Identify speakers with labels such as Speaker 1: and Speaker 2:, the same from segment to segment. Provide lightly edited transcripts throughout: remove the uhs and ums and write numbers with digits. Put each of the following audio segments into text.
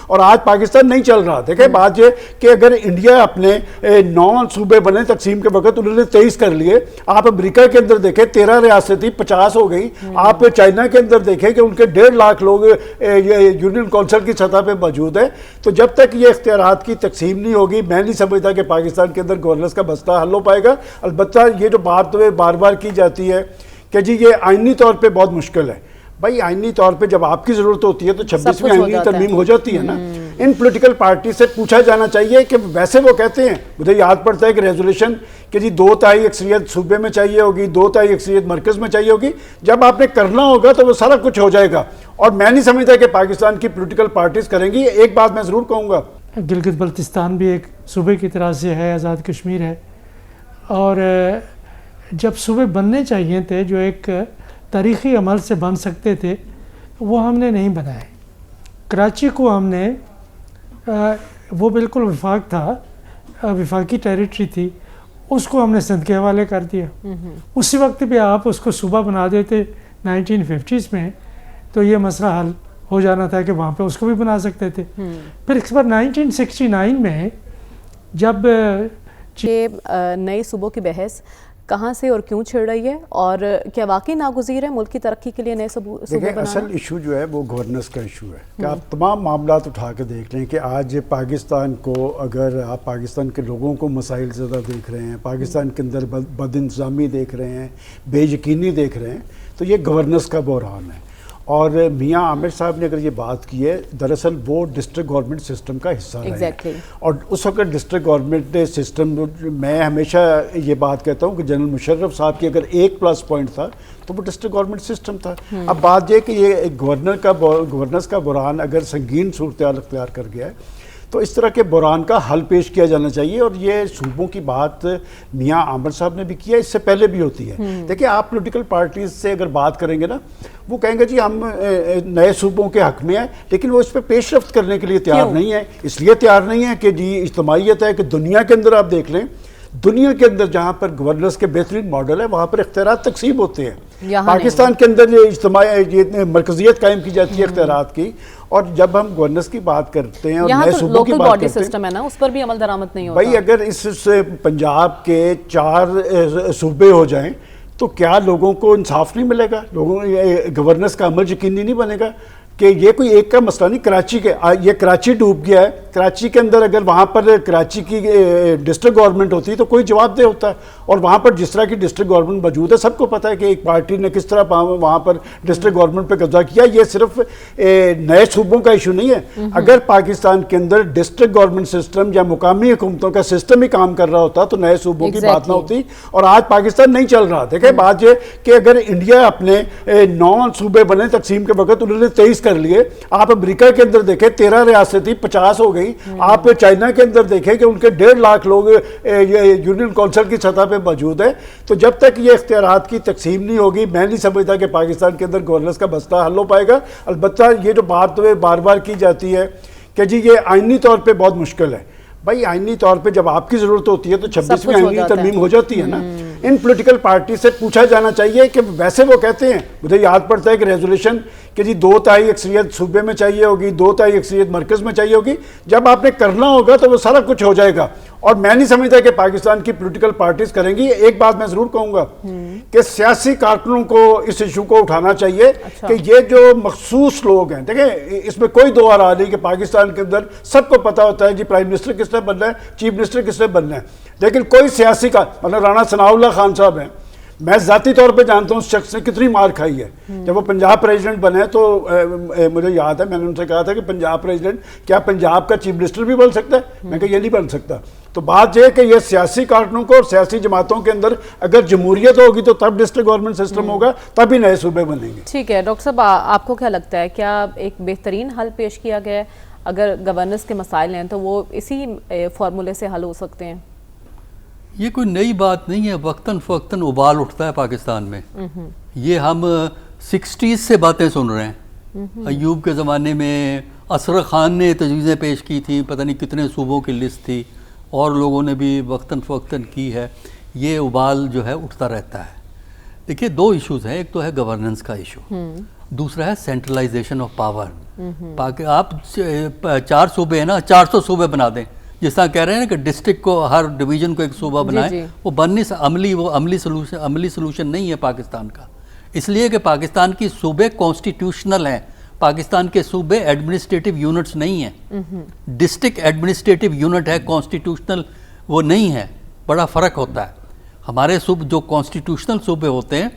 Speaker 1: اور آج پاکستان نہیں چل رہا. دیکھیں بات یہ کہ اگر انڈیا اپنے 9 صوبے بنے تقسیم کے وقت انہوں نے 23 کر لیے. آپ امریکہ کے اندر دیکھیں 13 ریاستیں 50 ہو گئی. آپ چائنا کے اندر دیکھیں کہ ان کے 1.5 لاکھ لوگ یونین کونسل کی سطح پہ موجود ہیں. تو جب تک یہ اختیارات کی تقسیم نہیں ہوگی میں نہیں سمجھتا کہ پاکستان کے اندر گورننس کا مسئلہ حل ہو پائے گا. البتہ یہ جو بات بار بار کی جاتی ہے کہ جی یہ آئینی طور پہ بہت مشکل ہے. بھائی آئینی طور پہ جب آپ کی ضرورت ہوتی ہے تو 26ویں آئینی ترمیم ہو جاتی ہے نا. ان پولیٹیکل پارٹی سے پوچھا جانا چاہیے کہ ویسے وہ کہتے ہیں, مجھے یاد پڑتا ہے کہ ریزولوشن کہ جی 2/3 اکثریت صوبے میں چاہیے ہوگی, 2/3 اکثریت مرکز میں چاہیے ہوگی. جب آپ نے کرنا ہوگا تو وہ سارا کچھ ہو جائے گا. اور میں نہیں سمجھتا کہ پاکستان کی پولیٹیکل پارٹیز کریں گی. ایک بات میں ضرور کہوں گا,
Speaker 2: گلگت بلتستان بھی ایک صوبے کی طرح سے ہے, آزاد کشمیر ہے, اور جب صوبے بننے چاہیے تھے جو ایک تاریخی عمل سے بن سکتے تھے وہ ہم نے نہیں بنائے. کراچی کو ہم نے وہ بالکل وفاق تھا, وفاقی ٹیریٹری تھی, اس کو ہم نے سندھ کے حوالے کر دیا. اسی وقت پہ آپ اس کو صوبہ بنا دیتے 1950s میں تو یہ مسئلہ حل ہو جانا تھا کہ وہاں پہ اس کو بھی بنا سکتے تھے. پھر اس بار 1969 میں جب
Speaker 3: نئے صوبوں کی بحث کہاں سے اور کیوں چھڑ رہی ہے, اور کیا واقعی ناگزیر ہے ملک کی ترقی کے لیے نئے صوبے بنانا؟
Speaker 1: اصل ایشو جو ہے وہ گورننس کا ایشو ہے کہ آپ تمام معاملات اٹھا کے دیکھ لیں کہ آج پاکستان کو, اگر آپ پاکستان کے لوگوں کو مسائل زیادہ دیکھ رہے ہیں, پاکستان کے اندر بد انتظامی دیکھ رہے ہیں, بے یقینی دیکھ رہے ہیں, تو یہ گورننس کا بحران ہے. اور میاں عامر صاحب نے اگر یہ بات کی ہے, دراصل وہ ڈسٹرکٹ گورنمنٹ سسٹم کا حصہ رہے ہیں. اور اس وقت ڈسٹرکٹ گورنمنٹ سسٹم, میں ہمیشہ یہ بات کہتا ہوں کہ جنرل مشرف صاحب کی اگر ایک پلس پوائنٹ تھا تو وہ ڈسٹرکٹ گورنمنٹ سسٹم تھا. اب بات یہ کہ یہ گورننس کا بحران اگر سنگین صورتحال اختیار کر گیا ہے تو اس طرح کے بحران کا حل پیش کیا جانا چاہیے. اور یہ صوبوں کی بات میاں عامر صاحب نے بھی کیا, اس سے پہلے بھی ہوتی ہے. دیکھیں آپ پولیٹیکل پارٹیز سے اگر بات کریں گے نا, وہ کہیں گے جی ہم نئے صوبوں کے حق میں ہیں, لیکن وہ اس پہ پیش رفت کرنے کے لیے تیار نہیں ہے. اس لیے تیار نہیں ہے کہ جی اجتماعیت ہے, کہ دنیا کے اندر آپ دیکھ لیں, دنیا کے اندر جہاں پر گورننس کے بہترین ماڈل ہے وہاں پر اختیارات تقسیم ہوتے ہیں. پاکستان کے اندر یہ مرکزیت قائم کی جاتی ہے اختیارات کی. اور جب ہم گورننس کی بات کرتے ہیں اور نئے صوبوں کی بات کرتے ہیں,
Speaker 3: سسٹم ہے نا, اس پر بھی عمل درآمد نہیں ہوتا.
Speaker 1: بھائی اگر اس پنجاب کے 4 صوبے ہو جائیں تو کیا لوگوں کو انصاف نہیں ملے گا؟ لوگوں گورننس کا عمل یقینی نہیں بنے گا کہ یہ کوئی ایک کا مسئلہ نہیں. کراچی کے یہ کراچی ڈوب گیا ہے, کراچی کے اندر اگر وہاں پر کراچی کی ڈسٹرکٹ گورنمنٹ ہوتی تو کوئی جواب دہ ہوتا ہے. اور وہاں پر جس طرح کی ڈسٹرکٹ گورنمنٹ موجود ہے, سب کو پتہ ہے کہ ایک پارٹی نے کس طرح وہاں پر ڈسٹرکٹ گورنمنٹ پہ قبضہ کیا. یہ صرف نئے صوبوں کا ایشو نہیں ہے. اگر پاکستان کے اندر ڈسٹرکٹ گورنمنٹ سسٹم یا مقامی حکومتوں کا سسٹم ہی کام کر رہا ہوتا تو نئے صوبوں کی بات نہ ہوتی. اور آج پاکستان نہیں چل رہا. دیکھیں بات یہ کہ اگر انڈیا اپنے 9 صوبے بنے تقسیم کے وقت انہوں نے 23 کر لیے. آپ امریکہ کے اندر دیکھیں 13 ریاستیں 50 ہو گئی. آپ چائنا کے اندر دیکھیں کہ ان کے 1.5 لاکھ لوگ یونین کونسل کی سطح پہ موجود ہیں. تو جب تک یہ اختیارات کی تقسیم نہیں ہوگی میں نہیں سمجھتا کہ پاکستان کے اندر گورننس کا مسئلہ حل ہو پائے گا. البتہ یہ جو بات بار بار کی جاتی ہے کہ جی یہ آئینی طور پہ بہت مشکل ہے. بھائی آئینی طور پہ جب آپ کی ضرورت ہوتی ہے تو 26ویں آئینی ترمیم ہو جاتی ہے نا. ان پولیٹیکل پارٹی سے پوچھا جانا چاہیے کہ ویسے وہ کہتے ہیں, مجھے یاد پڑتا ہے کہ ریزولوشن کہ جی 2/3 اکثریت صوبے میں چاہیے ہوگی, 2/3 اکثریت مرکز میں چاہیے ہوگی. جب آپ نے کرنا ہوگا تو وہ سارا کچھ ہو جائے گا. اور میں نہیں سمجھتا کہ پاکستان کی پولیٹیکل پارٹیز کریں گی. ایک بات میں ضرور کہوں گا کہ سیاسی کارکنوں کو اس ایشو کو اٹھانا چاہیے کہ یہ جو مخصوص لوگ ہیں, دیکھیں اس میں کوئی دو آرا نہیں کہ پاکستان کے اندر سب کو پتا ہوتا ہے جی پرائم منسٹر کس نے بننا ہے, چیف منسٹر کس نے بننا ہے. لیکن کوئی سیاسی کا مطلب رانا ثناء اللہ خان صاحب ہیں, میں ذاتی طور پہ جانتا ہوں اس شخص نے کتنی مار کھائی ہے. جب وہ پنجاب پریزیڈنٹ بنے تو مجھے یاد ہے میں نے ان سے کہا تھا کہ پنجاب پریزیڈنٹ کیا پنجاب کا چیف منسٹر بھی بن سکتا ہے؟ میں کہا یہ نہیں بن سکتا. تو بات یہ ہے کہ یہ سیاسی کارکنوں کو اور سیاسی جماعتوں کے اندر اگر جمہوریت ہوگی تو تب ڈسٹرکٹ گورنمنٹ سسٹم ہوگا, تبھی نئے صوبے بنیں گے.
Speaker 3: ٹھیک ہے ڈاکٹر صاحب, آپ کو کیا لگتا ہے کیا ایک بہترین حل پیش کیا گیا ہے؟ اگر گورننس کے مسائل ہیں تو وہ اسی فارمولے سے حل ہو سکتے ہیں؟
Speaker 4: یہ کوئی نئی بات نہیں ہے, وقتاً فوقتاً ابال اٹھتا ہے پاکستان میں. یہ ہم 60s سے باتیں سن رہے ہیں. ایوب کے زمانے میں اسرا خان نے تجویزیں پیش کی تھی, پتہ نہیں کتنے صوبوں کی لسٹ تھی, اور لوگوں نے بھی وقتاً فوقتاً کی ہے. یہ ابال جو ہے اٹھتا رہتا ہے. دیکھیے 2 ایشوز ہیں, ایک تو ہے گورننس کا ایشو. دوسرا ہے سینٹرلائزیشن آف پاور. آپ 4 صوبے ہیں نا, 400 صوبے بنا دیں, جس طرح کہہ رہے ہیں نا کہ ڈسٹرکٹ کو, ہر ڈویژن کو ایک صوبہ بنائیں, وہ بننے سے عملی سلوشن نہیں ہے پاکستان کا. اس لیے کہ پاکستان کی صوبے کانسٹیٹیوشنل ہیں, پاکستان کے صوبے ایڈمنسٹریٹو یونٹس نہیں ہیں. ڈسٹرکٹ ایڈمنسٹریٹو یونٹ ہے, کانسٹیٹیوشنل وہ نہیں ہے, بڑا فرق ہوتا ہے. ہمارے جو کانسٹیٹیوشنل صوبے ہوتے ہیں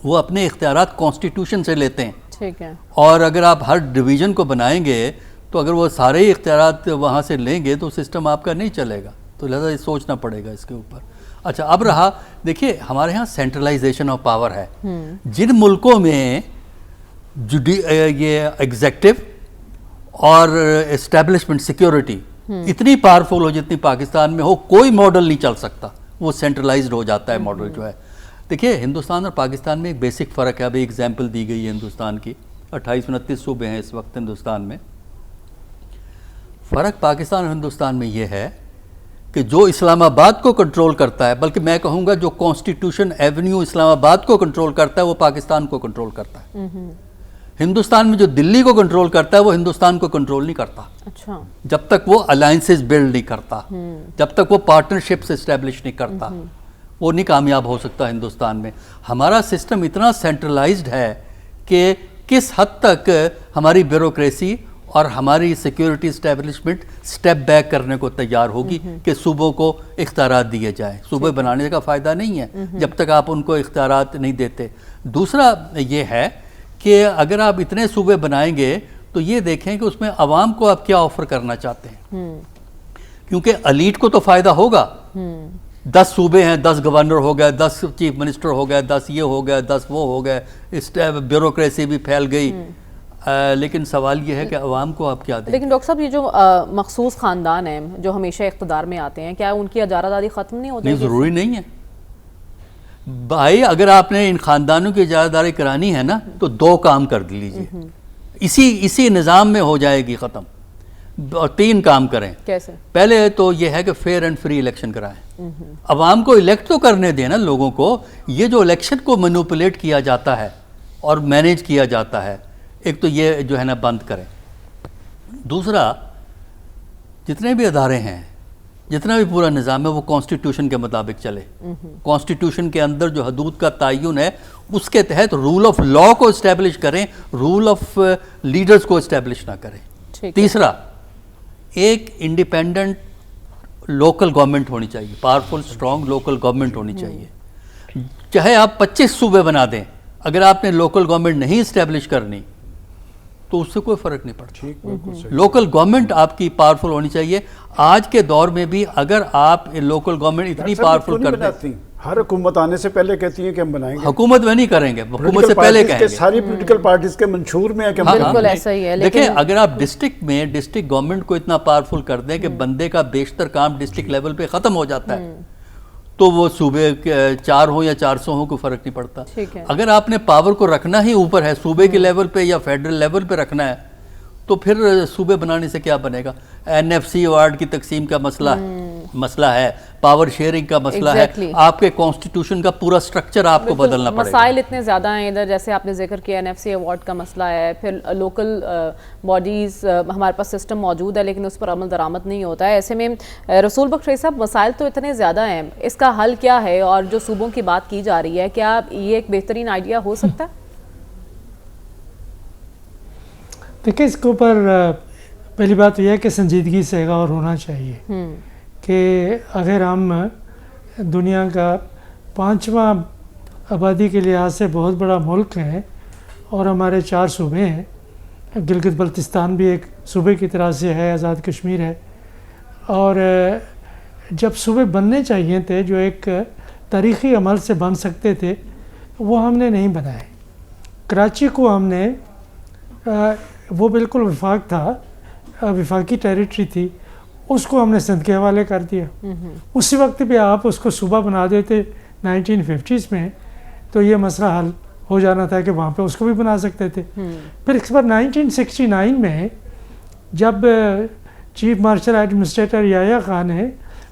Speaker 4: وہ اپنے اختیارات کانسٹیٹیوشن سے لیتے ہیں.
Speaker 3: ٹھیک ہے.
Speaker 4: اور اگر آپ ہر ڈویژن کو بنائیں گے تو اگر وہ سارے ہی اختیارات وہاں سے لیں گے تو سسٹم آپ کا نہیں چلے گا. تو لہذا یہ سوچنا پڑے گا اس کے اوپر. اچھا, اب رہا, دیکھیے ہمارے ہاں سینٹرلائزیشن آف پاور ہے. جن ملکوں میں یہ ایگزیکٹو اور اسٹیبلشمنٹ سیکیورٹی اتنی پاورفل ہو جتنی پاکستان میں ہو, کوئی ماڈل نہیں چل سکتا, وہ سینٹرلائزڈ ہو جاتا ہے ماڈل جو ہے. دیکھیے ہندوستان اور پاکستان میں ایک بیسک فرق ہے. ابھی ایگزامپل دی گئی ہے ہندوستان کی, 28-29 صوبے ہیں اس وقت ہندوستان میں. فرق پاکستان اور ہندوستان میں یہ ہے کہ جو اسلام آباد کو کنٹرول کرتا ہے, بلکہ میں کہوں گا جو کانسٹیٹیوشن ایونیو اسلام آباد کو کنٹرول کرتا ہے وہ پاکستان کو کنٹرول کرتا ہے. ہندوستان میں جو دلی کو کنٹرول کرتا ہے وہ ہندوستان کو کنٹرول نہیں کرتا.
Speaker 3: اچھا.
Speaker 4: جب تک وہ الائنسز بلڈ نہیں کرتا, جب تک وہ پارٹنرشپس اسٹیبلش نہیں کرتا, وہ نہیں کامیاب ہو سکتا ہندوستان میں. ہمارا سسٹم اتنا سینٹرلائزڈ ہے کہ کس حد تک ہماری بیوروکریسی اور ہماری سیکیورٹی اسٹیبلشمنٹ سٹیپ بیک کرنے کو تیار ہوگی کہ صوبوں کو اختیارات دیے جائیں. صوبے بنانے کا فائدہ نہیں ہے جب تک آپ ان کو اختیارات نہیں دیتے. دوسرا یہ ہے کہ اگر آپ اتنے صوبے بنائیں گے تو یہ دیکھیں کہ اس میں عوام کو آپ کیا آفر کرنا چاہتے ہیں, کیونکہ الیٹ کو تو فائدہ ہوگا. 10 صوبے ہیں, 10 گورنر ہو گئے, 10 چیف منسٹر ہو گئے, 10 یہ ہو گئے, 10 وہ ہو گئے, بیوروکریسی بھی پھیل گئی. لیکن سوال یہ ہے کہ عوام کو آپ کیا دیں.
Speaker 3: لیکن ڈاکٹر صاحب, یہ جو مخصوص خاندان ہیں جو ہمیشہ اقتدار میں آتے ہیں, کیا ان کی اجارہ داری ختم نہیں ہوتی؟
Speaker 4: نہیں, ضروری نہیں ہے بھائی. اگر آپ نے ان خاندانوں کی اجارہ داری کرانی ہے نا تو 2 کام کر لیجیے, اسی نظام میں ہو جائے گی ختم. اور 3 کام کریں.
Speaker 3: کیسے؟
Speaker 4: پہلے تو یہ ہے کہ فیئر اینڈ فری الیکشن کرائیں. عوام کو الیکٹ تو کرنے دیں نا لوگوں کو. یہ جو الیکشن کو مینوپولیٹ کیا جاتا ہے اور مینیج کیا جاتا ہے, ایک تو یہ جو ہے نا بند کریں. دوسرا, جتنے بھی ادارے ہیں, جتنا بھی پورا نظام ہے وہ کانسٹیٹیوشن کے مطابق چلے. کانسٹیٹیوشن کے اندر جو حدود کا تعین ہے اس کے تحت رول آف لا کو اسٹیبلش کریں, رول آف لیڈرز کو اسٹیبلش نہ کریں. تیسرا, ایک انڈیپینڈنٹ لوکل گورنمنٹ ہونی چاہیے, پاورفل اسٹرانگ لوکل گورنمنٹ ہونی چاہیے. چاہے آپ 25 صوبے بنا دیں, اگر آپ نے لوکل گورنمنٹ نہیں اسٹیبلش کرنی تو اس سے کوئی فرق نہیں پڑتا. لوکل گورنمنٹ آپ کی پاورفل ہونی چاہیے. آج کے دور میں بھی اگر آپ لوکل گورنمنٹ اتنی پاورفل کر دیں,
Speaker 1: ہر حکومت آنے سے پہلے کہتی ہے کہ ہم بنائیں گے.
Speaker 4: حکومت میں نہیں کریں گے, حکومت سے پہلے کہیں گے.
Speaker 1: ساری پولیٹیکل پارٹیز کے منشور میں ہے کہ
Speaker 3: بالکل ایسا ہی ہے.
Speaker 4: دیکھیں, اگر آپ ڈسٹرکٹ میں ڈسٹرکٹ گورنمنٹ کو اتنا پاورفل کر دیں کہ بندے کا بیشتر کام ڈسٹرکٹ لیول پہ ختم ہو جاتا ہے, تو وہ صوبے 4 ہوں یا 400 ہوں کوئی فرق نہیں پڑتا. اگر آپ نے پاور کو رکھنا ہی اوپر ہے, صوبے کے لیول پہ یا فیڈرل لیول پہ رکھنا ہے, تو پھر صوبے بنانے سے کیا بنے گا؟ NFC ایوارڈ کی تقسیم کا مسئلہ ہے, پاور شیئرنگ کا مسئلہ ہے, آپ کے کانسٹیٹیوشن کا پورا سٹرکچر آپ کو بدلنا پڑے گا.
Speaker 3: مسائل اتنے زیادہ ہیں ادھر, جیسے آپ نے ذکر کیا NFC ایوارڈ کا مسئلہ ہے, پھر لوکل باڈیز ہمارے پاس سسٹم موجود ہے لیکن اس پر عمل درآمد نہیں ہوتا ہے. ایسے میں رسول بخش صاحب, مسائل تو اتنے زیادہ ہیں, اس کا حل کیا ہے؟ اور جو صوبوں کی بات کی جا رہی ہے, کیا یہ ایک بہترین آئیڈیا ہو سکتا ہے؟
Speaker 2: دیکھیں, اس کے اوپر پہلی بات یہ ہے کہ سنجیدگی سے غور ہونا چاہیے کہ اگر ہم دنیا کا 5واں آبادی کے لحاظ سے بہت بڑا ملک ہیں اور ہمارے 4 صوبے ہیں, گلگت بلتستان بھی ایک صوبے کی طرح سے ہے, آزاد کشمیر ہے, اور جب صوبے بننے چاہیے تھے جو ایک تاریخی عمل سے بن سکتے تھے وہ ہم نے نہیں بنائے. کراچی کو ہم نے وہ بالکل وفاق تھا, وفاقی ٹیریٹری تھی, اس کو ہم نے سندھ کے حوالے کر دیا. اسی وقت پہ آپ اس کو صوبہ بنا دیتے 1950s میں تو یہ مسئلہ حل ہو جانا تھا کہ وہاں پہ اس کو بھی بنا سکتے تھے. پھر اس بار 1969 میں جب chief marshal administrator Yahya Khan نے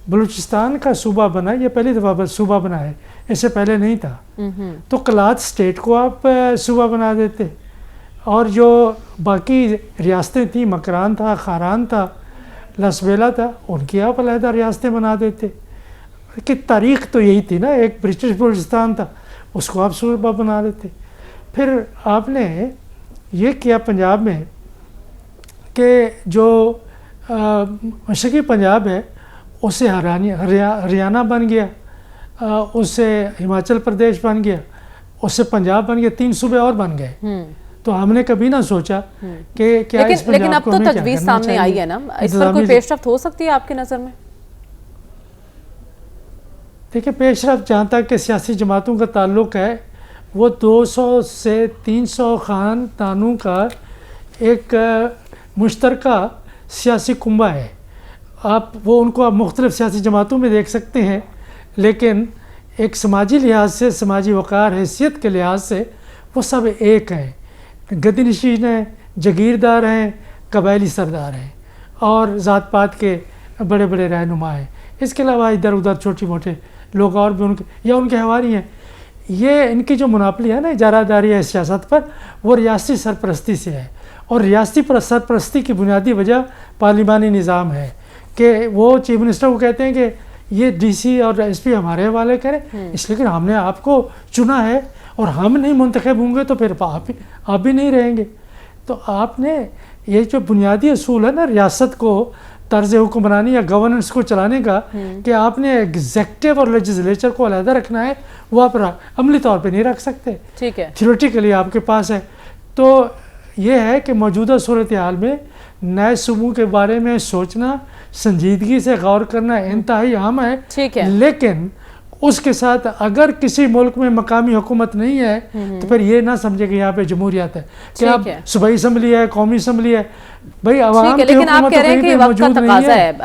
Speaker 2: بلوچستان کا صوبہ بنا, یہ پہلی دفعہ صوبہ بنا ہے, اس سے پہلے نہیں تھا, تو کلات اسٹیٹ کو آپ صوبہ بنا دیتے, اور جو باقی ریاستیں تھیں، مکران تھا، خاران تھا، لسبیلا تھا، ان کی آپ علیحدہ ریاستیں بنا دیتے کہ تاریخ تو یہی تھی نا، ایک برٹش بلوچستان تھا، اس کو آپ صوبہ بنا لیتے. پھر آپ نے یہ کیا پنجاب میں کہ جو مشرقی پنجاب ہے اسے ہریانہ بن گیا، اس سے ہماچل پردیش بن گیا، اس سے پنجاب بن گیا، 3 صوبے اور بن گئے. تو ہم نے کبھی نہ سوچا کہ کیا اس
Speaker 3: لیکن
Speaker 2: پنجاب
Speaker 3: اب
Speaker 2: کو
Speaker 3: تو
Speaker 2: ہمیں کیا
Speaker 3: تجویز
Speaker 2: کرنا
Speaker 3: سامنے
Speaker 2: چاہیے.
Speaker 3: آئی ہے نا، اس پر کوئی پیش رفت ہو سکتی ہے آپ کی نظر میں؟
Speaker 2: دیکھیں پیش رفت جہاں تک کہ سیاسی جماعتوں کا تعلق ہے، وہ 200 سے 300 خاندانوں کا ایک مشترکہ سیاسی کنبہ ہے. وہ ان کو آپ مختلف سیاسی جماعتوں میں دیکھ سکتے ہیں، لیکن ایک سماجی لحاظ سے، سماجی وقار حیثیت کے لحاظ سے وہ سب ایک ہیں. گدی نشین ہیں، جگیردار ہیں، قبائلی سردار ہیں اور ذات پات کے بڑے بڑے رہنما ہیں. اس کے علاوہ ادھر ادھر چھوٹی موٹے لوگ اور بھی ان کے حواری ہیں. یہ ان کی جو مناپلی ہے نا اجارہ داری ہے سیاست پر، وہ ریاستی سرپرستی سے ہے. اور ریاستی سرپرستی کی بنیادی وجہ پارلیمانی نظام ہے کہ وہ چیف منسٹر کو کہتے ہیں کہ یہ ڈی سی اور ایس پی ہمارے حوالے کریں، اس لیے کہ ہم نے آپ کو چنا ہے اور ہم نہیں منتخب ہوں گے تو پھر آپ بھی نہیں رہیں گے. تو آپ نے یہ جو بنیادی اصول ہے نا ریاست کو طرز حکمرانی یا گورننس کو چلانے کا، کہ آپ نے ایگزیکٹو اور لیجسلیچر کو علیحدہ رکھنا ہے، وہ آپ عملی طور پہ نہیں رکھ سکتے.
Speaker 3: ٹھیک ہے،
Speaker 2: تھیوریٹیکلی آپ کے پاس ہے. تو یہ ہے کہ موجودہ صورتحال میں نئے صوبوں کے بارے میں سوچنا، سنجیدگی سے غور کرنا انتہائی اہم ہے.
Speaker 3: ٹھیک ہے،
Speaker 2: لیکن اس کے ساتھ اگر کسی ملک میں مقامی حکومت نہیں ہے تو پھر یہ نہ سمجھے کہ یہاں پہ جمہوریت ہے، کہ اب صوبائی اسمبلی ہے، قومی اسمبلی ہے. بھائی عوام کی
Speaker 3: لیکن آپ
Speaker 2: حکومت
Speaker 3: کہہ رہے ہیں کہ وقت کا تقاضا ہے.